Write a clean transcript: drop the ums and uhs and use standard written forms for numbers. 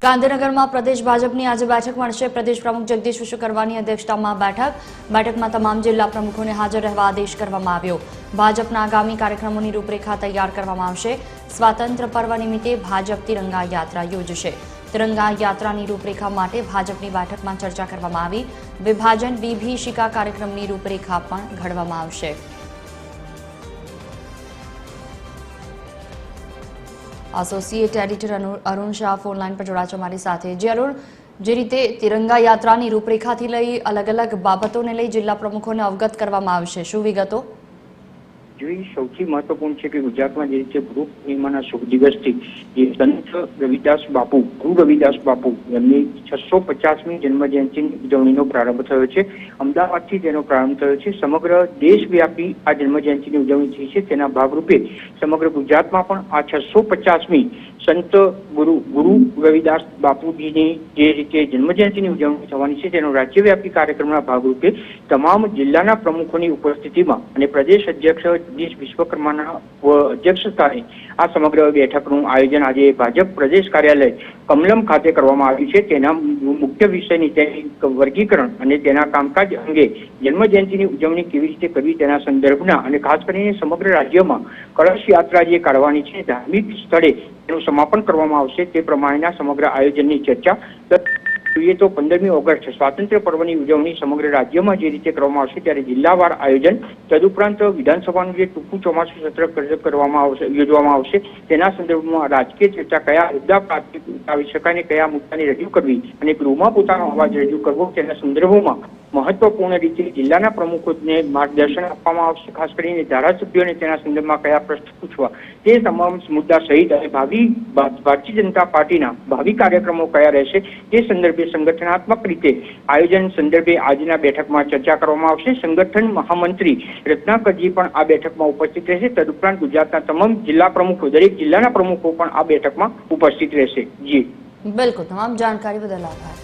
ગાંધીનગરમાં પ્રદેશ ભાજપની આજે બેઠક મળશે। પ્રદેશ પ્રમુખ જગદીશ વિશ્વકર્માની અધ્યક્ષતામાં બેઠકમાં તમામ જિલ્લા પ્રમુખોને હાજર રહેવા આદેશ કરવામાં આવ્યો। ભાજપના આગામી કાર્યક્રમોની રૂપરેખા તૈયાર કરવામાં આવશે। સ્વાતંત્ર્ય પર્વ નિમિત્તે ભાજપ તિરંગા યાત્રા યોજશે। તિરંગા યાત્રાની રૂપરેખા માટે ભાજપની બેઠકમાં ચર્ચા કરવામાં આવી। વિભાજન વિભીષિકા કાર્યક્રમની રૂપરેખા પણ ઘડવામાં આવશે। Associate editor Arun Shah phone line પર જોડાયા મારી સાથે। જે અરુણ, જે રીતે તિરંગા યાત્રાની રૂપરેખાથી લઈ અલગ અલગ બાબતોને લઈ જિલ્લા પ્રમુખોને અવગત કરવામાં આવશે, શું વિગતો? સૌથી મહત્વપૂર્ણ છે કે ગુજરાતમાં જે રીતે ગુરુ પૂર્ણિમાના શુભ દિવસથી સંત રવિદાસ બાપુ એમની 650મી જન્મજયંતિની ઉજવણીનો પ્રારંભ થયો છે। અમદાવાદથી તેનો પ્રારંભ થયો છે। સમગ્ર દેશવ્યાપી આ જન્મજયંતિની ઉજવણી થઈ છે। તેના ભાગરૂપે સમગ્ર ગુજરાતમાં પણ આ 650મી સંત ગુરુ રવિદાસ બાપુજીની જે રીતે જન્મજયંતિની ઉજવણી થવાની છે તેનો રાજ્યવ્યાપી કાર્યક્રમના ભાગરૂપે તમામ જિલ્લાના પ્રમુખોની ઉપસ્થિતિમાં અને પ્રદેશ અધ્યક્ષ જગદીશ વિશ્વકર્માના અધ્યક્ષસ્થાને આ સમગ્ર બેઠકનું આયોજન આજે ભાજપ પ્રદેશ કાર્યાલય કમલમ ખાતે કરવામાં આવ્યું છે। તેના મુખ્ય વિષયની તેની વર્ગીકરણ અને તેના કામકાજ અંગે જન્મજયંતિની ઉજવણી કેવી રીતે કરવી તેના સંદર્ભના અને ખાસ કરીને સમગ્ર રાજ્યમાં કળશ યાત્રા જે કાઢવાની છે ધાર્મિક સ્થળે તેનું સમાપન કરવામાં આવશે તે પ્રમાણેના સમગ્ર આયોજનની ચર્ચા જોઈએ તો 15મી ઓગસ્ટ સ્વાતંત્ર્ય પર્વની ઉજવણી સમગ્ર રાજ્યમાં જે રીતે કરવામાં આવશે ત્યારે જિલ્લાવાર આયોજન તદુપરાંત વિધાનસભાનું જે ટૂંકું ચોમાસું સત્ર યોજવામાં આવશે તેના સંદર્ભમાં રાજકીય ચર્ચા કયા મુદ્દા પ્રાથમિકતા આવી શકાય અને કયા મુદ્દાને રજૂ કરવી અને ગૃહમાં પોતાનો અવાજ રજૂ કરવો તેના સંદર્ભોમાં મહત્વપૂર્ણ રીતે જિલ્લાના પ્રમુખોને માર્ગદર્શન આપવામાં આવશે। ખાસ કરીને ધારાસભ્યોને તેના સંદર્ભમાં કયા પ્રશ્ન પૂછવા તે તમામ મુદ્દા સહિત અને ભારતીય જનતા પાર્ટીના ભાવિ કાર્યક્રમો કયા રહેશે તે સંદર્ભે સંગઠનાત્મક રીતે આયોજન સંદર્ભે આજના બેઠકમાં ચર્ચા કરવામાં આવશે। સંગઠન મહામંત્રી રત્નાકરજી પણ આ બેઠકમાં ઉપસ્થિત રહેશે। તદુપરાંત ગુજરાતના તમામ જિલ્લા પ્રમુખો દરેક જિલ્લાના પ્રમુખો પણ આ બેઠકમાં ઉપસ્થિત રહેશે। જી બિલકુલ, તમામ જાણકારી બદલ આભાર।